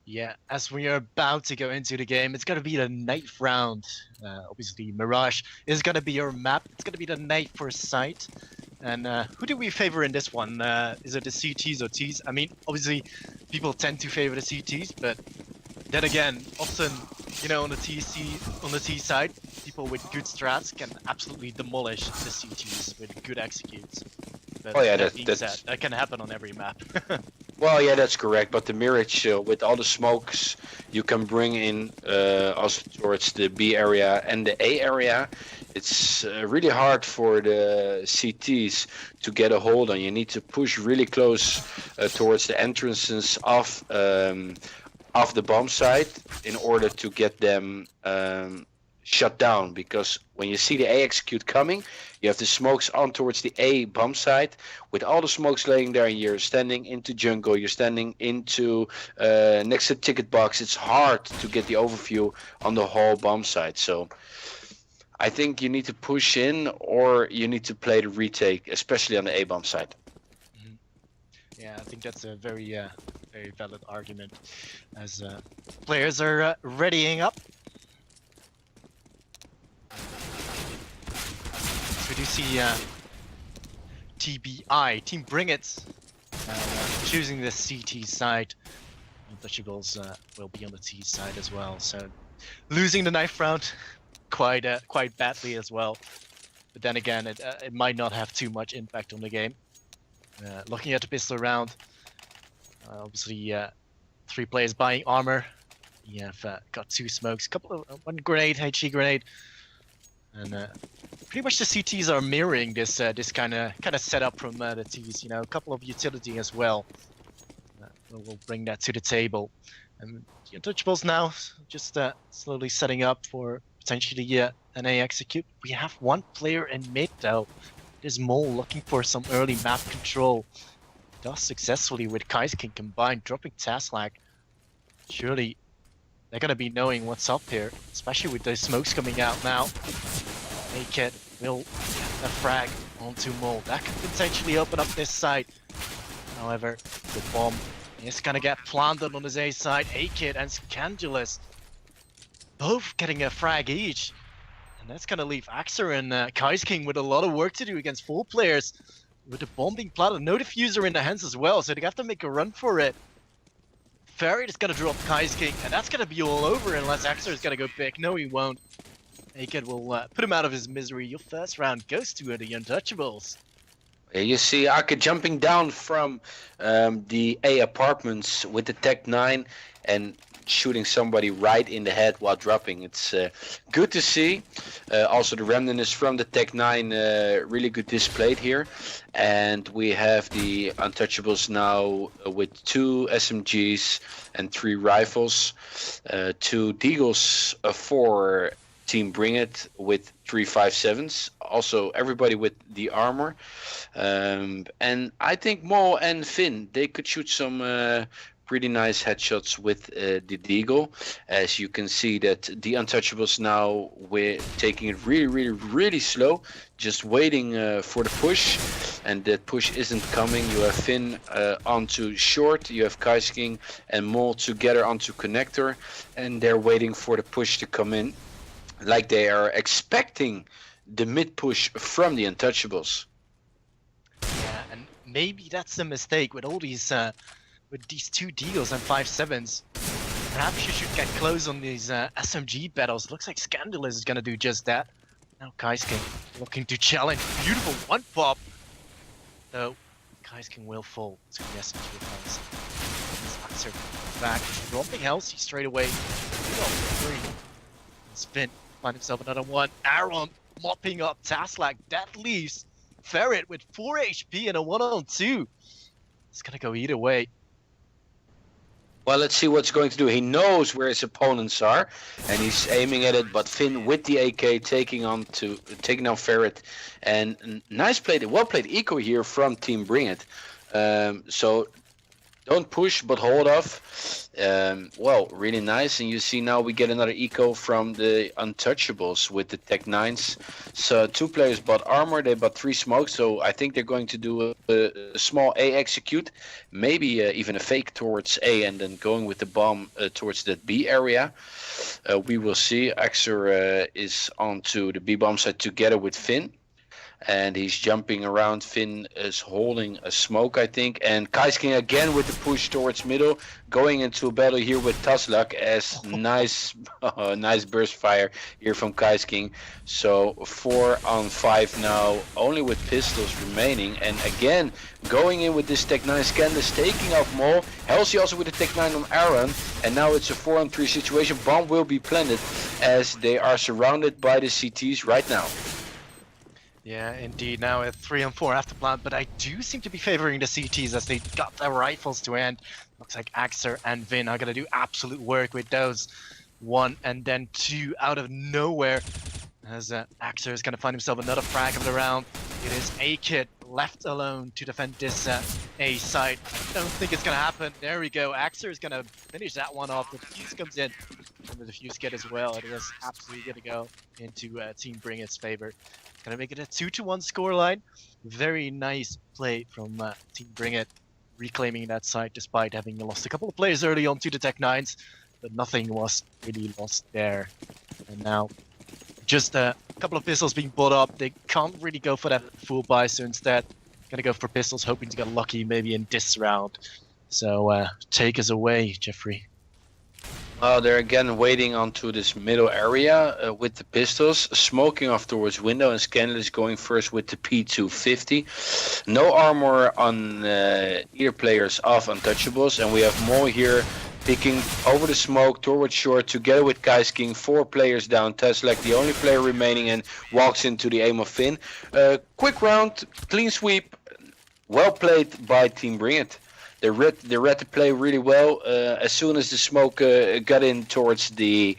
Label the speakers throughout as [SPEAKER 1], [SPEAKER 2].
[SPEAKER 1] Yeah, as we are about to go into the game, it's going to be the ninth round. Obviously, Mirage is going to be your map. It's going to be the ninth for site. And who do we favor in this one? Is it the CTs or Ts? I mean, obviously, people tend to favor the CTs, but then again, often, you know, on the T side, people with good strats can absolutely demolish the CTs with good executes. But
[SPEAKER 2] Oh yeah,
[SPEAKER 1] that being
[SPEAKER 2] that's
[SPEAKER 1] said, that can happen on every map.
[SPEAKER 2] well, yeah, that's correct. But the Mirage, with all the smokes you can bring in also towards the B area and the A area, it's really hard for the CTs to get a hold on. You need to push really close towards the entrances of the bomb site in order to get them shut down, because when you see the A execute coming, you have the smokes on towards the A bomb site. With all the smokes laying there, and you're standing into jungle, you're standing into next to ticket box, it's hard to get the overview on the whole bomb site. So I think you need to push in, or you need to play the retake, especially on the A bomb site.
[SPEAKER 1] Yeah, I think that's a very valid argument, as players are readying up. So we do see TBI, TeamBringIt, choosing the CT side. Untouchables will be on the T side as well. So losing the ninth round quite badly as well. But then again, it might not have too much impact on the game. Looking at the pistol round, obviously 3 players buying armor. You have got 2 smokes, one grenade, HE grenade, and pretty much the CTs are mirroring this this kind of setup from the Ts. You know, a couple of utility as well. We'll bring that to the table. And the Untouchables now just slowly setting up for potentially an A execute. We have 1 player in mid though. There's Mole looking for some early map control. Does successfully with Kaisking combined, dropping Taslag. Surely they're gonna be knowing what's up here, especially with those smokes coming out now. Naked will get a frag onto Mole. That could potentially open up this side. However, the bomb is gonna get planted on his A side. A-Kid and Scandulous both getting a frag each. And that's gonna leave Axer and Kaisking with a lot of work to do against 4 players. With the bomb being planted, no diffuser in the hands as well, so they have to make a run for it. Ferret is gonna drop Kaisking, and that's gonna be all over unless Axer is gonna go big. No, he won't. Naked will put him out of his misery. Your first round goes to the Untouchables.
[SPEAKER 2] You see Ake jumping down from the A apartments with the Tech 9 and shooting somebody right in the head while dropping. It's good to see. Also the Remnant is from the Tech 9, really good displayed here. And we have the Untouchables now with 2 SMGs and 3 rifles, 2 Deagles for TeamBringIt with 357s. Also everybody with the armor. And I think Mo and Finn, they could shoot some pretty nice headshots with the Deagle. As you can see that the Untouchables now, we're taking it really slow, just waiting for the push, and that push isn't coming. You have Finn onto short, you have Kaisking and Mole together onto connector, and they're waiting for the push to come in, like they are expecting the mid push from the Untouchables.
[SPEAKER 1] Yeah, and maybe that's a mistake with all these with these 2 Deagles and 5.7s. Perhaps you should get close on these SMG battles. Looks like Scandalous is gonna do just that. Now Kaisking looking to challenge. Beautiful 1 pop. Though Kaisking will fall to the SMG defense. Axer back, dropping Halsey straight away. Spin, find himself another one. Aaron mopping up Taslag. That leaves Ferret with 4 HP and a 1-on-2. It's gonna go either way.
[SPEAKER 2] Well, let's see what's going to do. He knows where his opponents are, and he's aiming at it. But Finn with the AK taking on Ferret, and nice play, well played eco here from TeamBringIt. So Don't push, but hold off. Well, really nice. And you see now we get another eco from the Untouchables with the Tech 9s. So 2 players bought armor, they bought 3 smokes. So I think they're going to do a small A execute, maybe even a fake towards A and then going with the bomb towards that B area. We will see. Axer is onto the B bomb side together with Finn. And he's jumping around. Finn is holding a smoke, I think. And Kaisking again with the push towards middle, going into a battle here with Taslak as nice burst fire here from Kaisking. So 4 on 5 now, only with pistols remaining. And again, going in with this Tech 9 Scandalous, taking out Mole. Halsey also with the Tech 9 on Aaron. And now it's a 4 on 3 situation. Bomb will be planted as they are surrounded by the CTs right now.
[SPEAKER 1] Yeah, indeed. Now a 3 on 4 after plant, but I do seem to be favoring the CTs as they got their rifles to end. Looks like Axer and Vin are gonna do absolute work with those. 1 and then 2 out of nowhere as Axer is gonna find himself another frag of the round. It is A-Kid left alone to defend this A site. I don't think it's gonna happen. There we go. Axer is gonna finish that one off. The defuse comes in from the defuse kit as well. It was absolutely gonna go into TeamBringIt's favor. Gonna make it a 2-1 scoreline. Very nice play from TeamBringIt, reclaiming that site despite having lost a couple of players early on to the Tech 9s, but nothing was really lost there. And now, just a couple of pistols being bought up. They can't really go for that full buy, so instead, gonna go for pistols, hoping to get lucky maybe in this round. So take us away, Jeffrey.
[SPEAKER 2] They're again waiting onto this middle area with the pistols, smoking off towards window, and Scandalous going first with the P250. No armor on either players of Untouchables, and we have Mo here picking over the smoke towards short together with Kaisking. 4 players down. Teslak, the only player remaining, and walks into the aim of Finn. Quick round, clean sweep, well played by TeamBringIt. They read the play really well. As soon as the smoke got in towards the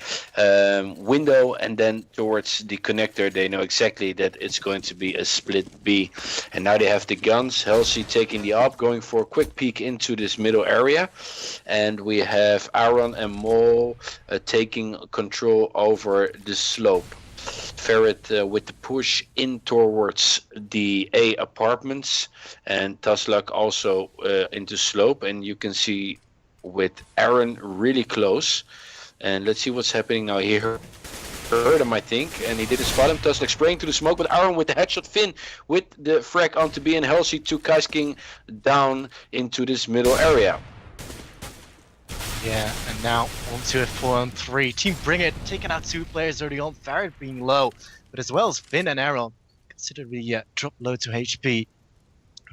[SPEAKER 2] window and then towards the connector, they know exactly that it's going to be a split B. And now they have the guns. Halsey taking the op, going for a quick peek into this middle area. And we have Aaron and Mole taking control over the slope. Ferret with the push in towards the A apartments, and Taslak also into slope, and you can see with Aaron really close. And let's see what's happening now here. Heard him, I think, and he didn't spot him. Taslak spraying to the smoke, but Aaron with the headshot. Finn with the frag onto B, and Halsey to Kaisking down into this middle area.
[SPEAKER 1] Yeah, and now onto a 4 on 3. TeamBringIt taking out 2 players early on, Ferret being low, but as well as Finn and Aaron, considerably drop low to HP.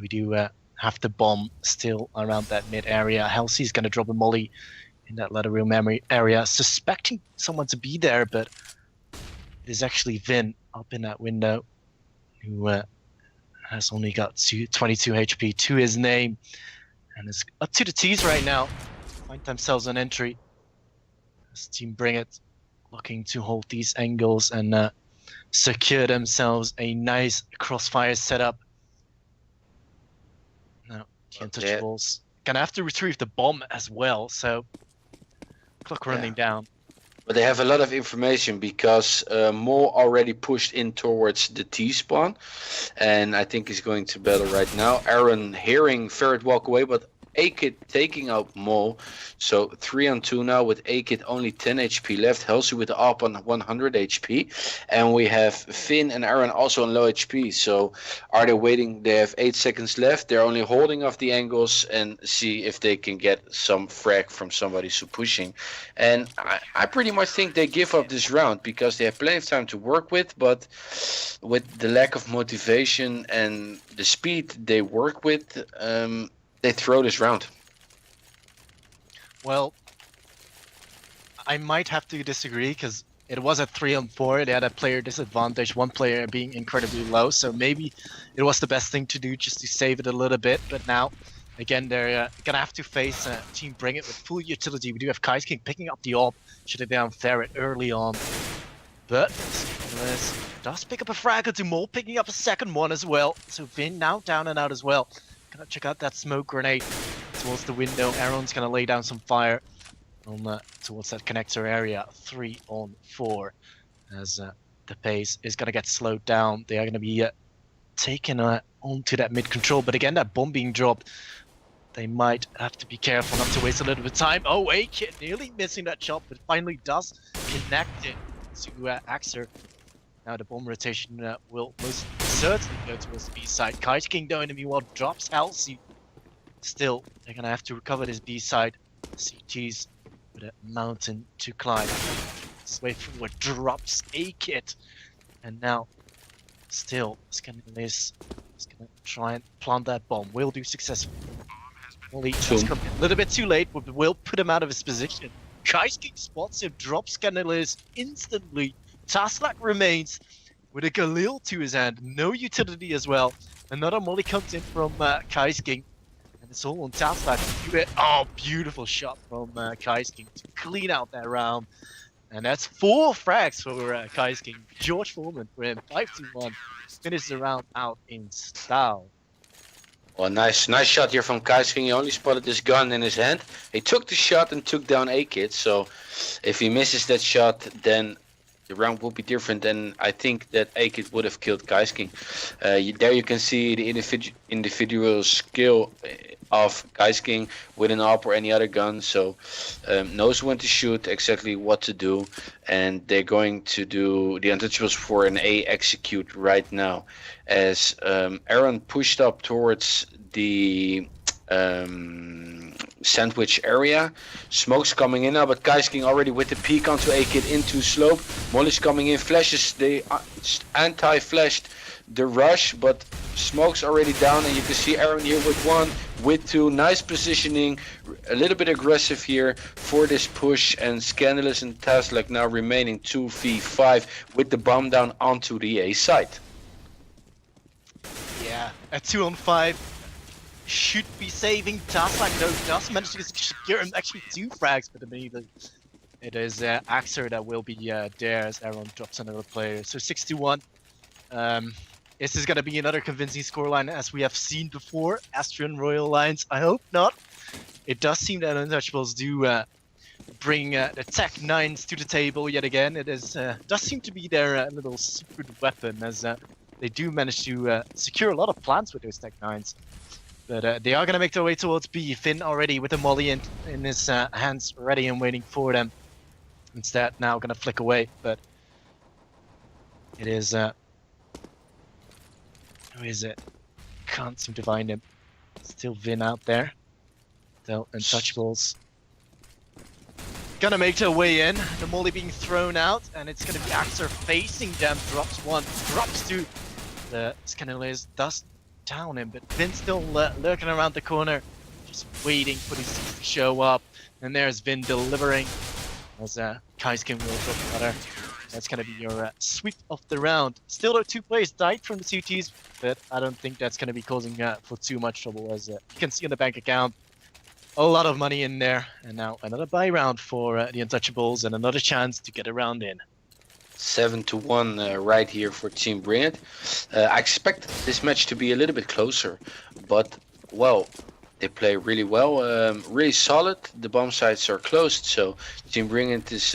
[SPEAKER 1] We do have the bomb still around that mid area. Halsey's going to drop a molly in that ladder room memory area, suspecting someone to be there, but it is actually Vin up in that window, who has only got 22 HP to his name, and is up to the T's right now. Find themselves an entry as TeamBringIt looking to hold these angles and secure themselves a nice crossfire setup. Now the Untouchables gonna have to retrieve the bomb as well, so clock running down.
[SPEAKER 2] But they have a lot of information because Mo already pushed in towards the T-spawn, and I think he's going to battle right now. Aaron hearing Ferret walk away, but A-Kid taking out Mo, so 3 on 2 now with A-Kid only 10 HP left. Halsey with the op on 100 HP, and we have Finn and Aaron also on low HP. So are they waiting? They have 8 seconds left. They're only holding off the angles and see if they can get some frag from somebody so pushing. And I pretty much think they give up this round because they have plenty of time to work with, but with the lack of motivation and the speed they work with, they throw this round.
[SPEAKER 1] Well, I might have to disagree because it was a 3 on 4. They had a player disadvantage, 1 player being incredibly low. So maybe it was the best thing to do just to save it a little bit. But now, again, they're gonna have to face TeamBringIt with full utility. We do have Kaisking picking up the op, shut it down Ferret early on. But does pick up a frag or 2 more, picking up a second one as well. So Vin now down and out as well. Gonna check out that smoke grenade. towards the window. Aaron's gonna lay down some fire on towards that connector area. 3 on 4 as the pace is gonna get slowed down. They are gonna be taken onto that mid control, but again, that bomb being dropped. They might have to be careful not to waste a little bit of time. Oh, A-Kid nearly missing that shot, but finally does connect it to Axer. Now the bomb rotation will most certainly go towards the B side. Kite King, though, in the meanwhile, drops Halsey. Still, they're going to have to recover this B side. CT's with a mountain to climb. His way forward, drops A-Kid. And now, still, Scandinavian is going to try and plant that bomb. Will do successfully. Molly has come a little bit too late, but will put him out of his position. Kite King spots him, drops Scandinavian instantly. Taslak remains with a Galil to his hand, no utility as well. Another molly comes in from Kite King, and it's all on Taslak to do it. Oh, beautiful shot from Kite King to clean out that round. And that's 4 frags for Kite King. George Foreman for him, 5-1. Finishes the round out in style.
[SPEAKER 2] Well, nice shot here from Kite King. He only spotted this gun in his hand. He took the shot and took down A-Kid. So if he misses that shot, then the round will be different, and I think that A-Kid would have killed Kite King. There you can see the individual skill of Kite King with an AWP or any other gun, so knows when to shoot, exactly what to do, and they're going to do the Untouchables for an A execute right now. As Aaron pushed up towards the sandwich area. Smoke's coming in now, but Kite King already with the peek onto A-Kid into slope. Molly's coming in, flashes, they anti-flashed the rush, but Smoke's already down, and you can see Aaron here with 1, with 2. Nice positioning, a little bit aggressive here for this push, and Scandalous and Taslak now remaining 2v5 with the bomb down onto the A side.
[SPEAKER 1] Yeah, a 2-on-5 should be saving Taslak, though does manage to secure him actually 2 frags, but immediately it is Axer that will be there as Aaron drops another player. So 6-1. This is going to be another convincing scoreline as we have seen before. Astrian Royal Lines, I hope not. It does seem that Untouchables do bring the Tech 9s to the table yet again. It is does seem to be their little secret weapon, as they do manage to secure a lot of plants with those Tech 9s. But they are going to make their way towards B. Finn already with a molly in his hands, ready and waiting for them. Instead, now going to flick away, but it is... who is it? Can't seem to find him. Still Vin out there. So, Untouchables gonna make their way in. The molly being thrown out, and it's gonna be Axer facing them. Drops 1, drops 2. The Scandalous does down him, but Vin's still lurking around the corner, just waiting for these teams to show up. And there's Vin delivering as Kite King will drop another. That's gonna be your sweep of the round. Still, though, 2 players died from the CTs, but I don't think that's gonna be causing for too much trouble, as you can see on the bank account. A lot of money in there, and now another buy round for the Untouchables, and another chance to get a round in.
[SPEAKER 2] 7-1 right here for TeamBringIt. I expect this match to be a little bit closer, but well, they play really well, really solid. The bomb sites are closed, so TeamBringIt is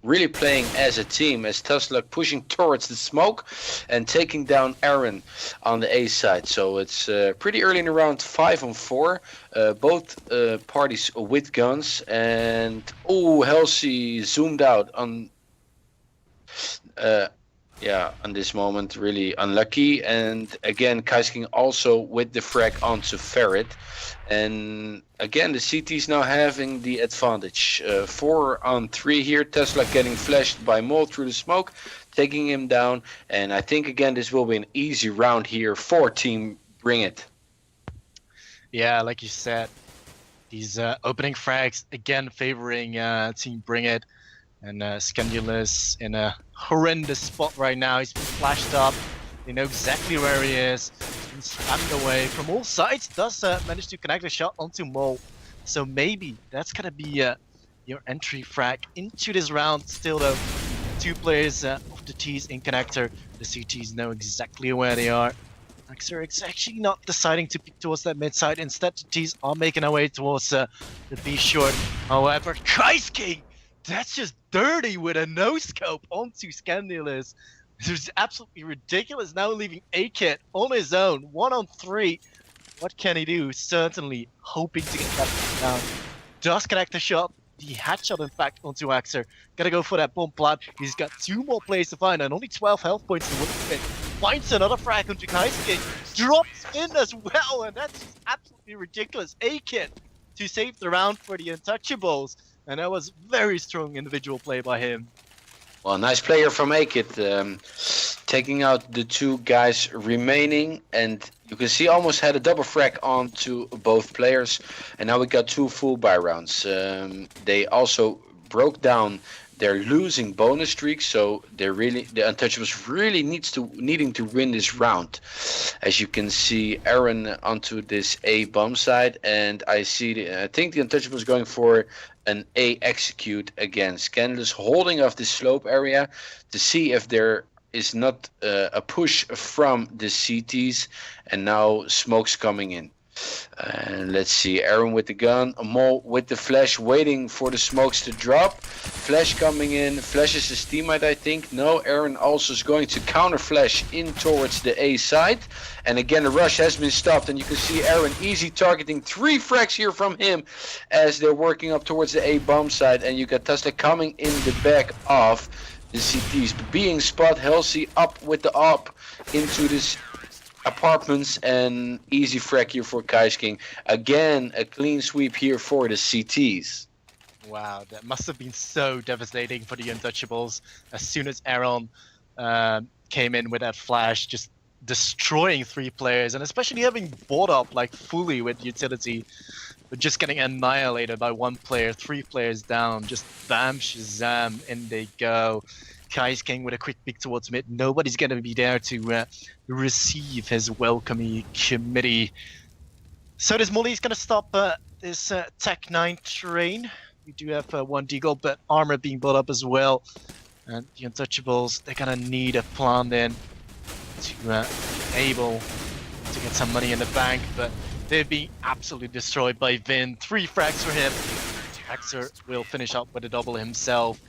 [SPEAKER 2] really playing as a team, as Taslak pushing towards the smoke and taking down Aaron on the A side. So it's pretty early in the round, 5-on-4. Both parties with guns, and oh, Halsey zoomed out on on this moment, really unlucky. And again, Kite King also with the frag onto Ferret. And again, the CT's now having the advantage. 4-on-3 here. Tesla getting flashed by Mole through the smoke, taking him down. And I think again, this will be an easy round here for TeamBringIt.
[SPEAKER 1] Yeah, like you said, these opening frags again favoring TeamBringIt. And Scandalous in a horrendous spot right now. He's been flashed up. They know exactly where he is. He's been spammed away from all sides. Does manage to connect a shot onto Mole. So maybe that's going to be your entry frag into this round. Still though, 2 players of the T's in connector. The CTs know exactly where they are. Axer is actually not deciding to peek towards that mid side. Instead, the T's are making their way towards the B short. However, King, that's just dirty with a no scope onto Scandalous. This is absolutely ridiculous. Now leaving A-Kit on his own, 1-on-3. What can he do? Certainly hoping to get that down. Does connect the shot. The headshot, in fact, onto Axer. Gotta go for that bomb plant. He's got 2 more players to find and only 12 health points to win it. Finds another frag onto King. Drops in as well, and that's just absolutely ridiculous. A-Kit to save the round for the Untouchables. And that was very strong individual play by him.
[SPEAKER 2] Well, nice player from Akit, taking out the 2 guys remaining, and you can see almost had a double frag onto both players, and now we got 2 full buy rounds. They also broke down their losing bonus streak, so the Untouchables really needing to win this round. As you can see, Aaron onto this A bomb side, and I think the Untouchables going for an A execute again. Scandalous holding off the slope area to see if there is not a push from the CTs, and now smoke's coming in. And let's see, Aaron with the gun, Mol with the flash, waiting for the smokes to drop. Flash coming in, flashes his teammate, I think. No, Aaron also is going to counter flash in towards the A side. And again, the rush has been stopped, and you can see Aaron easy targeting 3 frags here from him as they're working up towards the A bomb side. And you got Tesla coming in the back of the CTs. Being spot, Halsey up with the op into this apartments, and easy frag here for King. Again, a clean sweep here for the CTs.
[SPEAKER 1] Wow, that must have been so devastating for the Untouchables. As soon as Aaron came in with that flash, just destroying 3 players, and especially having bought up like fully with utility, but just getting annihilated by 1 player, 3 players down, just bam, shazam, in they go. King with a quick peek towards mid. Nobody's going to be there to receive his welcoming committee. So this Molly's going to stop this Tech 9 train. We do have 1 deagle, but armor being built up as well. And the Untouchables, they're going to need a plan then to be able to get some money in the bank. But they're being absolutely destroyed by Vin. 3 frags for him. Axer will finish up with a double himself.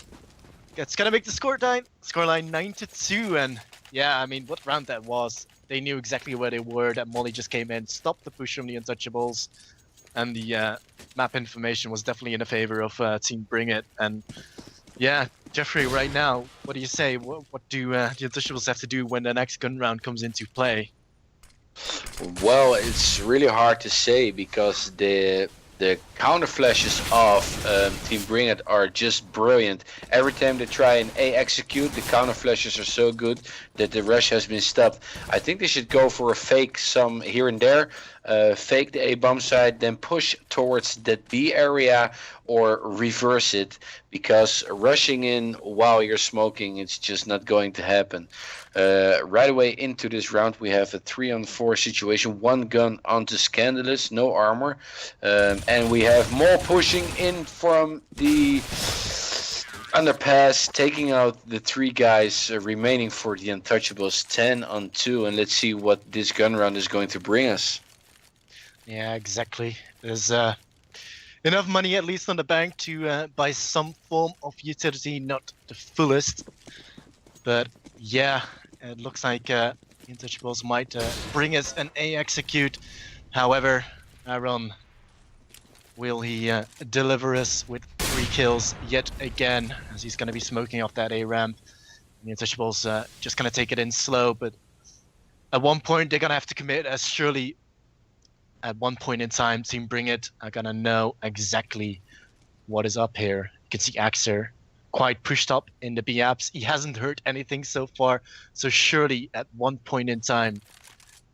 [SPEAKER 1] It's gonna make the scoreline 9-2, and yeah, I mean, what round that was. They knew exactly where they were. That Molly just came in, stopped the push from the Untouchables, and the map information was definitely in the favor of TeamBringIt. And yeah, Jeffrey, right now, what do you say? What do the Untouchables have to do when the next gun round comes into play?
[SPEAKER 2] Well, it's really hard to say because the counter flashes of TeamBringIt are just brilliant. Every time they try and A execute, the counter flashes are so good that the rush has been stopped. I think they should go for a fake some here and there, fake the A bomb side, then push towards that B area or reverse it, because rushing in while you're smoking, it's just not going to happen. Right away into this round, we have a 3-on-4 situation. 1 gun onto Scandalous, no armor, and we have more pushing in from the underpass, taking out the 3 guys remaining for the Untouchables. 10-on-2, and let's see what this gun round is going to bring us.
[SPEAKER 1] Yeah, exactly. There's enough money at least on the bank to buy some form of utility, not the fullest, but yeah, it looks like Untouchables might bring us an A execute. However, Aaron, will he deliver us with 3 kills yet again, as he's going to be smoking off that A ramp? The Untouchables just going to take it in slow, but at one point they're going to have to commit, as surely at one point in time TeamBringIt are going to know exactly what is up here. You can see Axer quite pushed up in the B apps. He hasn't heard anything so far, so surely at one point in time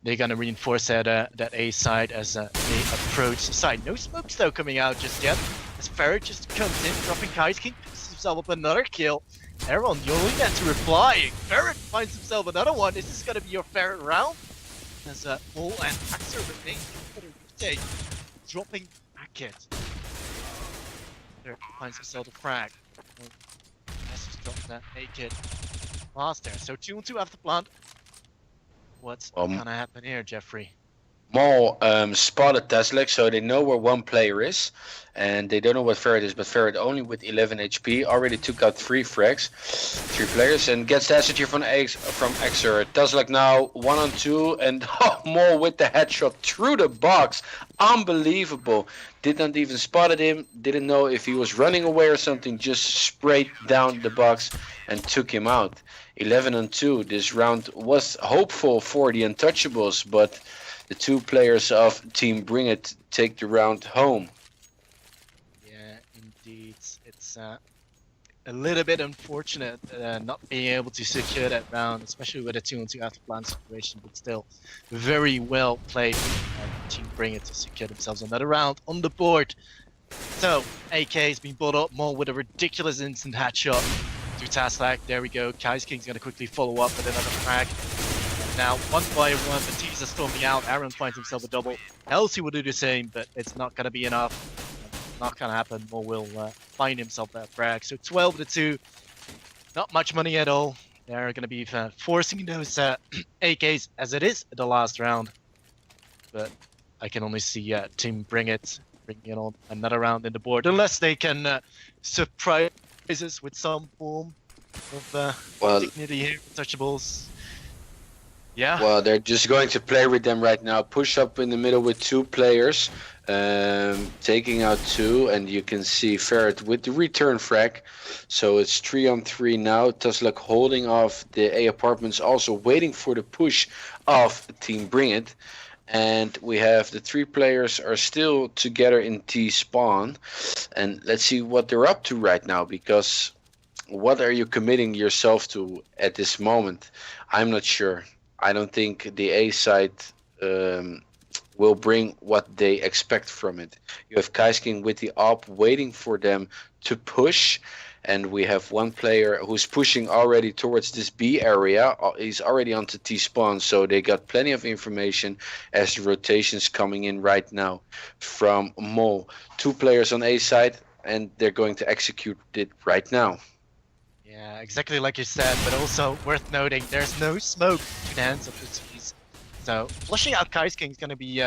[SPEAKER 1] they're gonna reinforce that A side as they approach the side. No smokes though coming out just yet, as Ferret just comes in, dropping King, picks himself up another kill. Aaron, you're only meant to reply. Ferret finds himself another one. Is this gonna be your Ferret round? As Bull and Axer remain for the retake, dropping Akit. Ferret finds himself a frag. Let's just drop that naked last there. So 2-on-2 after plant. What's
[SPEAKER 2] Um,
[SPEAKER 1] gonna happen here, Jeffrey?
[SPEAKER 2] Maul spotted Teslak, so they know where one player is, and they don't know what Ferret is. But Ferret, only with 11 HP, already took out 3 players, and gets the asset here from Xer. Teslak now 1-on-2, and Maul with the headshot through the box. Unbelievable. Did not even spotted him. Didn't know if he was running away or something. Just sprayed down the box and took him out. 11-on-2. This round was hopeful for the Untouchables, but the 2 players of TeamBringIt take the round home.
[SPEAKER 1] Yeah, indeed. It's a little bit unfortunate not being able to secure that round, especially with a 2-on-2 after plan situation, but still very well played TeamBringIt to secure themselves another round on the board. So, AK has been brought up more with a ridiculous instant headshot to Taslak. There we go. Kaisking's going to quickly follow up with another frag. Now, one by one, the teams are storming out. Aaron finds himself a double. Elsie will do the same, but it's not going to be enough. Not going to happen. Mo will find himself that frag. So 12-2. Not much money at all. They're going to be forcing those AKs as it is the last round. But I can only see TeamBringIt bringing on another round in the board. Unless they can surprise us with some form of dignity here. Untouchables. Yeah.
[SPEAKER 2] Well, they're just going to play with them right now. Push up in the middle with 2 players, taking out 2, and you can see Ferret with the return frag. So it's 3-on-3 now. Teslak holding off the A apartments, also waiting for the push of TeamBringIt. And we have the 3 players are still together in T spawn, and let's see what they're up to right now, because what are you committing yourself to at this moment? I'm not sure. I don't think the A side will bring what they expect from it. You have Kaisking with the op waiting for them to push, and we have one player who's pushing already towards this B area. He's already onto T spawn, so they got plenty of information as the rotation's coming in right now from Mol. 2 players on A side, and they're going to execute it right now.
[SPEAKER 1] Yeah, exactly like you said, but also worth noting, there's no smoke to the hands of the teams. So flushing out Kaisking is going to be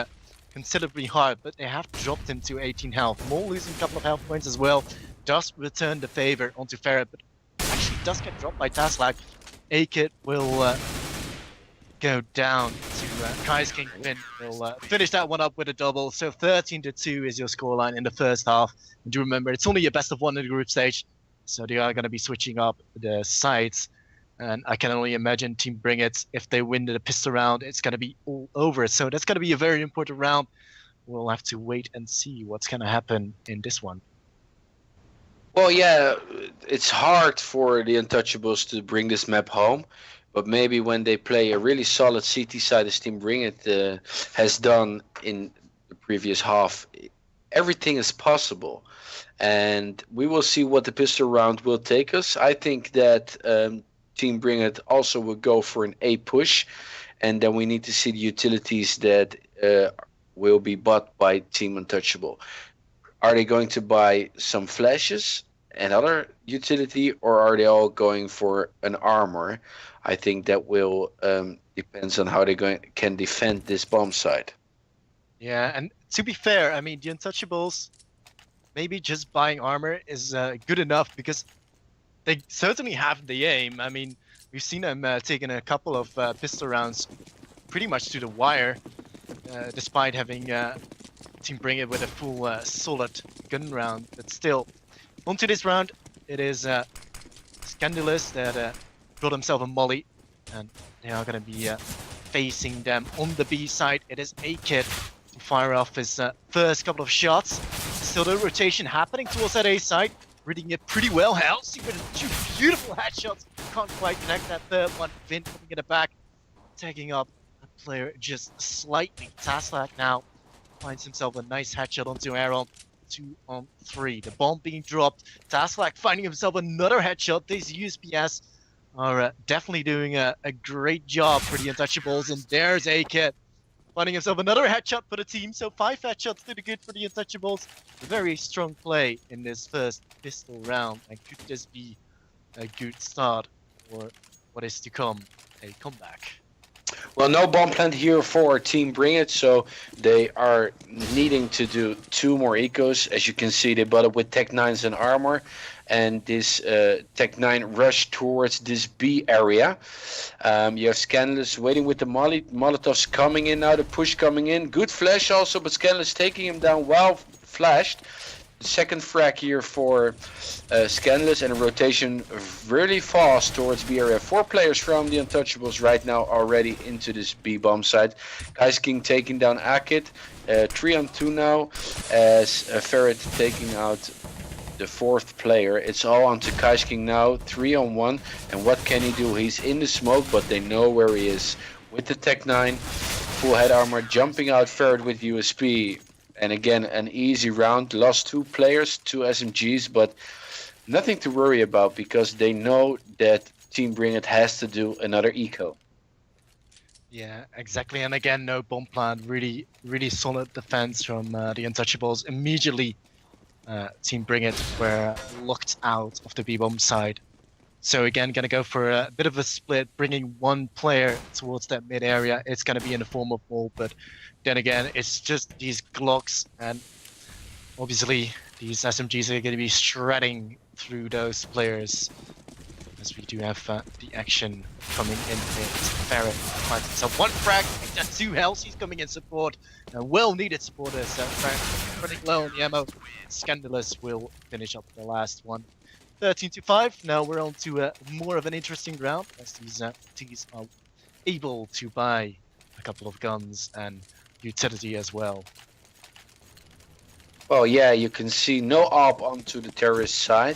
[SPEAKER 1] considerably hard, but they have dropped him to 18 health. Mole losing a couple of health points as well, does return the favor onto Ferret, but actually does get dropped by Taslak. A-Kit will go down to Kaisking. Finn will finish that one up with a double. So 13-2 is your scoreline in the first half. And do remember, it's only a best of 1 in the group stage. So they are going to be switching up the sides, and I can only imagine TeamBringIt, if they win the pistol round, it's going to be all over. So that's going to be a very important round. We'll have to wait and see what's going to happen in this one.
[SPEAKER 2] Well, yeah, it's hard for the Untouchables to bring this map home, but maybe when they play a really solid CT side as TeamBringIt has done in the previous half, everything is possible. And we will see what the pistol round will take us. I think that TeamBringIt also will go for an A push, and then we need to see the utilities that will be bought by Team Untouchable. Are they going to buy some flashes and other utility, or are they all going for an armor? I think that will depends on how they can defend this bomb site.
[SPEAKER 1] Yeah, and to be fair, I mean, the Untouchables, maybe just buying armor is good enough, because they certainly have the aim. I mean, we've seen them taking a couple of pistol rounds pretty much to the wire, despite having TeamBringIt with a full solid gun round. But still, onto this round, it is Scandalous that built himself a molly, and they are going to be facing them on the B side. It is A-Kit to fire off his first couple of shots. Still the rotation happening towards that A side, reading it pretty well. Halsey with 2 beautiful headshots. Can't quite connect that third one. Vin coming in the back, taking up a player just slightly. Taslak now finds himself a nice headshot onto Aaron. 2-on-3. The bomb being dropped. Taslak finding himself another headshot. These USPS are definitely doing a great job for the Untouchables. And there's A-Kit finding himself another headshot for the team. So 5 headshots to the good for the Untouchables. A very strong play in this first pistol round. And could this be a good start for what is to come? A comeback.
[SPEAKER 2] Well, no bomb plant here for Team Bring It, so they are needing to do 2 more ecos. As you can see, they bought it with Tech 9s and armor, and this Tech 9 rush towards this B area. You have Scandalous waiting with the Molotovs coming in now, the push coming in. Good flash also, but Scandalous taking him down while flashed. Second frag here for Scandalous, and a rotation really fast towards B area. 4 players from the Untouchables right now already into this B bomb site. Kais King taking down Akit. 3-on-2 now as Ferret taking out the 4th player. It's all onto Kais King now. 3-on-1, and what can he do? He's in the smoke, but they know where he is. With the Tech 9, full head armor, jumping out Ferret with USP. And again, an easy round. Lost 2 players, 2 SMGs, but nothing to worry about because they know that Team Bring It has to do another eco.
[SPEAKER 1] Yeah, exactly. And again, no bomb plant. Really, really solid defense from the Untouchables. Immediately, Team Bring It were locked out of the B bomb side. So again, gonna go for a bit of a split, bringing 1 player towards that mid area. It's gonna be in the form of Wall, but then again, it's just these Glocks, and obviously these SMGs are going to be shredding through those players. As we do have the action coming in here. Ferret finds himself 1 frag, just 2 health. He's coming in support, and well-needed support as Ferret running low on the ammo. Scandalous will finish up the last one. 13-5. Now we're on to more of an interesting round as these teams are able to buy a couple of guns and utility as well.
[SPEAKER 2] Well, yeah, you can see no op onto the terrorist side,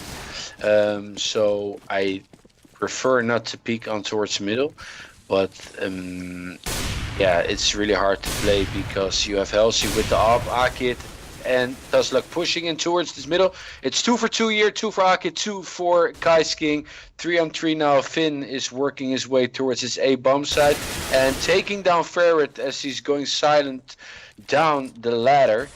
[SPEAKER 2] so I prefer not to peek on towards middle, but yeah, it's really hard to play because you have Halsey with the op, Akit and Tuzlak pushing in towards this middle. It's 2 for 2 here, 2 for Akit, 2 for Kais King. 3-on-3 now. Finn is working his way towards his A bomb side and taking down Ferret as he's going silent down the ladder.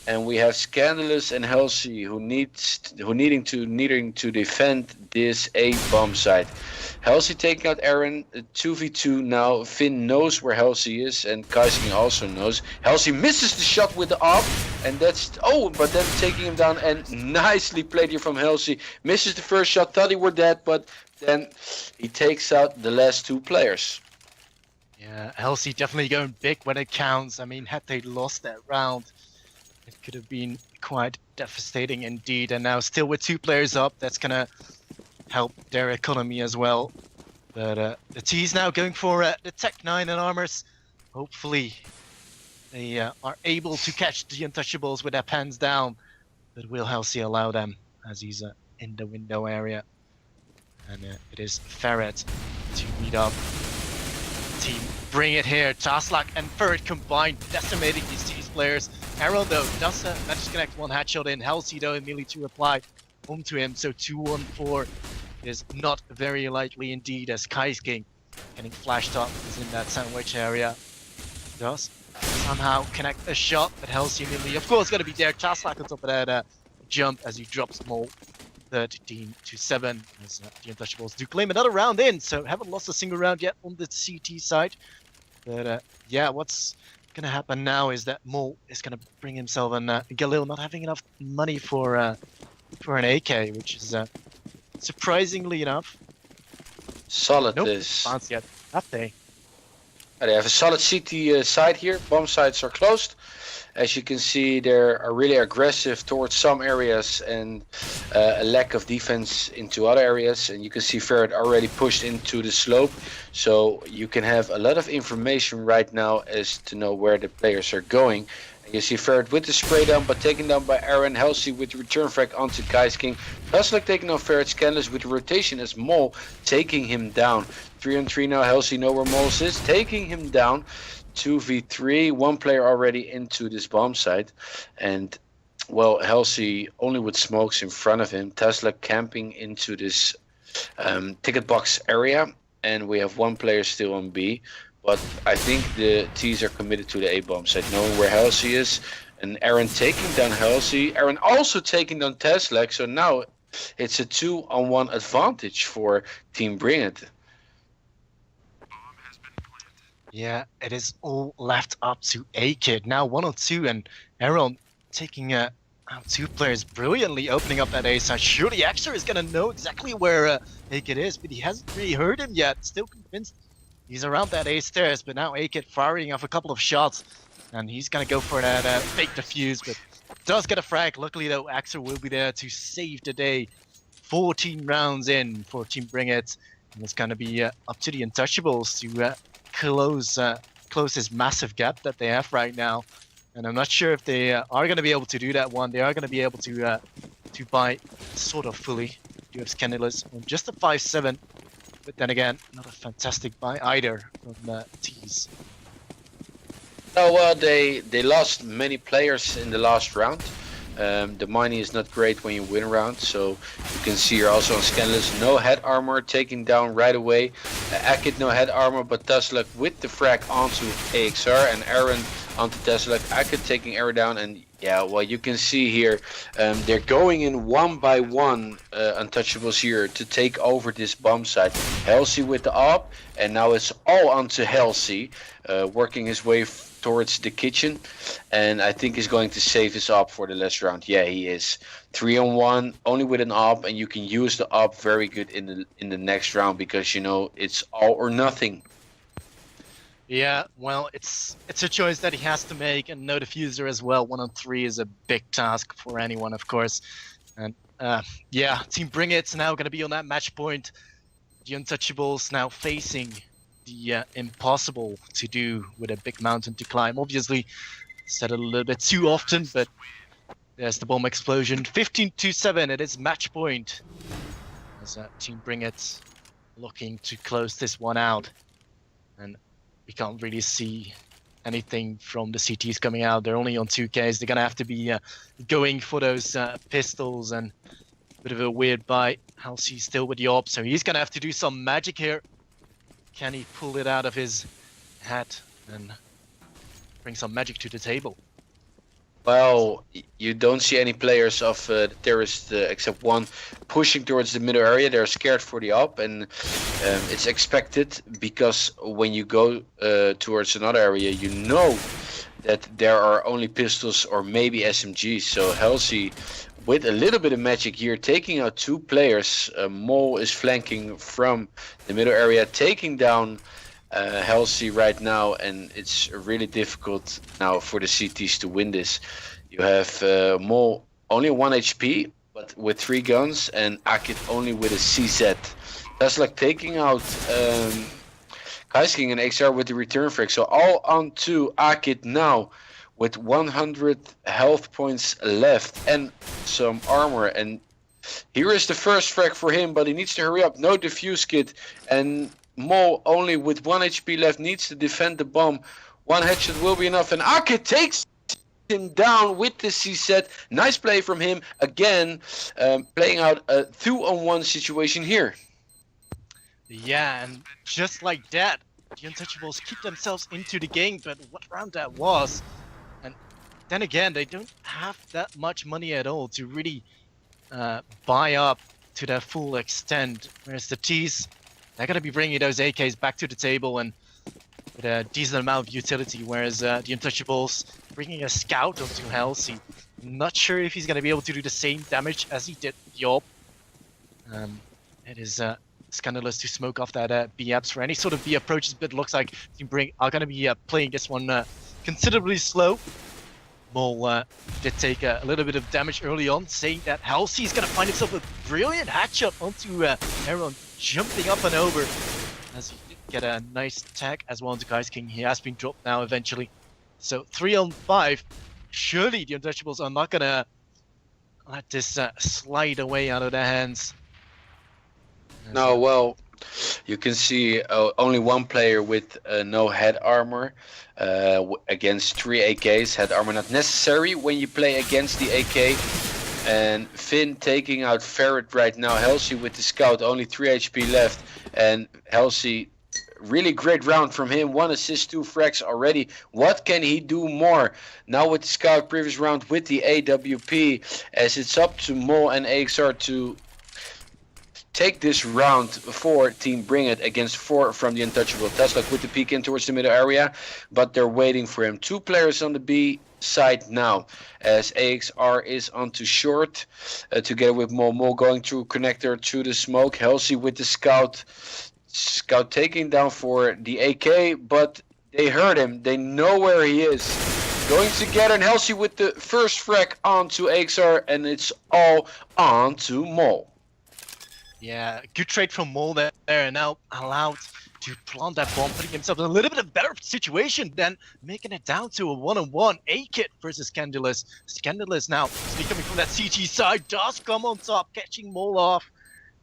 [SPEAKER 2] And we have Scandalous and Halsey who needing to defend this A bomb site. Halsey taking out Aaron, 2v2 now. Finn knows where Halsey is, and Kaising also knows. Halsey misses the shot with the op, and that's but then taking him down, and nicely played here from Halsey. Misses the first shot, thought he were dead, but then he takes out the last 2 players.
[SPEAKER 1] Yeah, Halsey definitely going big when it counts. I mean, had they lost that round, it could have been quite devastating indeed. And now still with 2 players up, that's gonna help their economy as well. But the T's now going for the Tech 9 and armors. Hopefully they are able to catch the Untouchables with their pens down. But will Halsey allow them as he's in the window area? And it is Ferret to meet up. Team Bring It here. Taslak and Ferret combined, decimating these T's players. Aaron though does manage to connect 1 headshot in. Halsey though immediately to reply onto him. So 2-on-4 is not very likely indeed, as Kais King getting flashed up is in that sandwich area. Does somehow connect a shot, but Halsey immediately, of course, going to be there. Taslak on top of that jump as he drops them all. 13-7 as the Untouchables do claim another round in, so haven't lost a single round yet on the CT side. But yeah, what's gonna happen now is that Mol is gonna bring himself and Galil not having enough money for an AK, which is surprisingly enough.
[SPEAKER 2] Solid
[SPEAKER 1] Nope,
[SPEAKER 2] is.
[SPEAKER 1] bounce yet. Have they?
[SPEAKER 2] They have a solid CT side here. Bomb sites are closed. As you can see, they are really aggressive towards some areas and a lack of defense into other areas. And you can see Ferret already pushed into the slope. So you can have a lot of information right now as to know where the players are going. And you see Ferret with the spray down, but taken down by Aaron. Halsey with the return frag onto Kais King. Tuslak taking on Ferret. Scandalous with the rotation as Mol taking him down. 3-on-3 now. Halsey know where Mols is, taking him down. 2v3, 1 player already into this bomb site, and well, Halsey only with smokes in front of him. Tesla camping into this ticket box area, and we have 1 player still on B, but I think the T's are committed to the A bomb site, knowing where Halsey is, and Aaron taking down Halsey. Aaron also taking down Tesla, so now it's a 2-on-1 advantage for Team Bring It.
[SPEAKER 1] Yeah, it is all left up to A-Kid. Now 1-2 and Aaron taking out 2 players brilliantly, opening up that A side. Surely Exer is going to know exactly where A-Kid is, but he hasn't really heard him yet. Still convinced he's around that A stairs, but now A-Kid firing off a couple of shots. And he's going to go for that fake defuse, but does get a frag. Luckily, though, Exer will be there to save the day. 14 rounds in for TeamBringIt. And it's going to be up to the Untouchables to close this massive gap that they have right now. And I'm not sure if they are going to be able to do that one. They are going to be able to buy sort of fully. Do have Scandalous on just a 5-7. But then again, not a fantastic buy either from Tees.
[SPEAKER 2] Oh well, they lost many players in the last round. The money is not great when you win a round, so you can see here also on Scandalous, no head armor, taking down right away. Akid no head armor, but Teslak with the frag onto AXR, and Aaron onto Teslak. Akid taking Aaron down, and yeah, well, you can see here, they're going in one by one, Untouchables here, to take over this bomb site. Halsey with the op, and now it's all onto Halsey, working his way towards the kitchen, and I think he's going to save his op for the last round. Yeah, he is 3-on-1 only with an op, and you can use the op very good in the next round, because you know it's all or nothing.
[SPEAKER 1] Yeah, well, it's a choice that he has to make, and no diffuser as well. 1-on-3 is a big task for anyone, of course. And yeah, TeamBringIt's now going to be on that match point. The Untouchables now facing the impossible to do with a big mountain to climb. Obviously, said it a little bit too often, but there's the bomb explosion. 15-7, it is match point. As TeamBringIt looking to close this one out. And we can't really see anything from the CTs coming out. They're only on 2Ks. They're going to have to be going for those pistols, and a bit of a weird bite. Halsey's still with the op, so he's going to have to do some magic here. Can he pull it out of his hat and bring some magic to the table?
[SPEAKER 2] Well, you don't see any players of the terrorist except one pushing towards the middle area. They're scared for the op, and it's expected, because when you go towards another area, you know that there are only pistols or maybe SMGs. So Halsey with a little bit of magic here, taking out 2 players. Mole is flanking from the middle area, taking down Halsey right now, and it's really difficult now for the CTs to win this. You have Mole only 1 HP, but with 3 guns, and Akid only with a CZ. That's like taking out Kaisking and XR with the return frag. So all on to Akid now, with 100 health points left and some armor. And here is the first frag for him, but he needs to hurry up. No defuse kit, and Mole only with 1 HP left needs to defend the bomb. 1 headshot will be enough, and Akid takes him down with the CZ. Nice play from him again, playing out a 2-on-1 situation here.
[SPEAKER 1] Yeah, and just like that, the Untouchables keep themselves into the game. But what round that was. And then again, they don't have that much money at all to really buy up to their full extent. Whereas the T's, they're going to be bringing those AKs back to the table and with a decent amount of utility. Whereas the Untouchables bringing a scout onto Halsey. Not sure if he's going to be able to do the same damage as he did with Yob. It is scandalous to smoke off that B apps for any sort of B approaches, but it looks like TeamBring are going to be playing this one considerably slow. Mole did take a little bit of damage early on, saying that Halsey is going to find himself a brilliant hatchet onto Aaron, jumping up and over, as he did get a nice tag as well onto Kaisking. He has been dropped now eventually. So 3-on-5. Surely the Untouchables are not going to let this slide away out of their hands.
[SPEAKER 2] No, well, you can see only 1 player with no head armor against 3 AKs. Head armor not necessary when you play against the AK. And Finn taking out Ferret right now. Halsey with the scout, only 3 HP left. And Halsey, really great round from him. 1 assist, 2 frags already. What can he do more? Now with the scout, previous round with the AWP. As it's up to Mole and AXR to take this round for Team Bring It against 4 from the Untouchable. Tesla with the peek in towards the middle area, but they're waiting for him. 2 players on the B side now, as AXR is onto short, together with Mo going through connector to the smoke. Halsey with the scout taking down for the AK, but they heard him. They know where he is. Going together, and Halsey with the first frag onto AXR, and it's all on to Mo.
[SPEAKER 1] Yeah, good trade from Mole there, and now allowed to plant that bomb, putting himself in a little bit of better situation than making it down to a 1-on-1. A-Kit versus Scandalous. Scandalous now, coming from that CT side, does come on top, catching Mole off.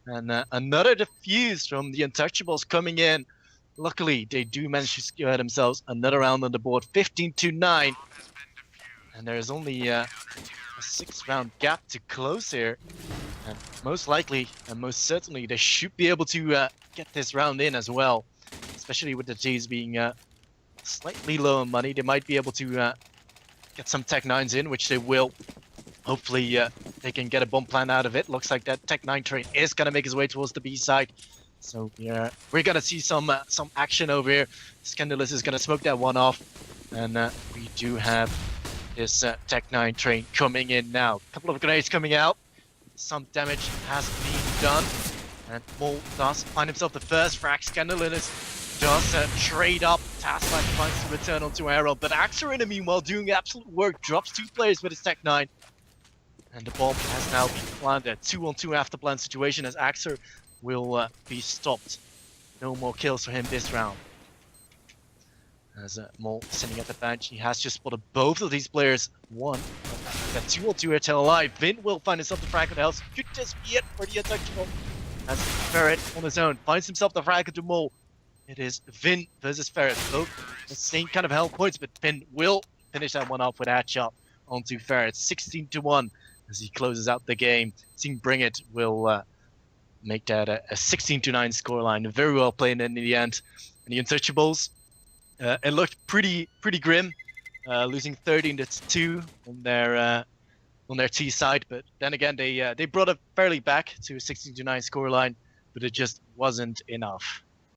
[SPEAKER 1] And another defuse from the Untouchables coming in. Luckily, they do manage to secure themselves another round on the board, 15-9. And there's only a 6-round gap to close here. And most likely, and most certainly, they should be able to get this round in as well. Especially with the T's being slightly low on money. They might be able to get some Tech 9s in, which they will. Hopefully, they can get a bomb plan out of it. Looks like that Tech 9 train is going to make his way towards the B side. So, yeah, we're going to see some action over here. Scandalous is going to smoke that one off. And we do have this Tech 9 train coming in now. A couple of grenades coming out. Some damage has been done. And Mole does find himself the first frag. Scandalous does trade up. Tasklight finds to return onto Arrow. But Axer in the meanwhile doing absolute work. Drops 2 players with his Tech 9. And the bomb has now been planted. 2-on-2 after plan situation as Axer will be stopped. No more kills for him this round. As Mole sitting at the bench, he has just spotted both of these players. One, that 2-on-2 here till alive. Vin will find himself the frag with else. Could just be it for the Untouchable. As Ferret on his own finds himself the frag into Mole. It is Vin versus Ferret. Both the same kind of health points, but Vin will finish that one off with that shot onto Ferret. 16-1 as he closes out the game. Team Bring It will make that a 16-9 scoreline. Very well played in the end. And the Untouchables, it looked pretty grim, losing 13-2 on their T side. But then again, they brought it fairly back to a 16-9 scoreline, but it just wasn't enough.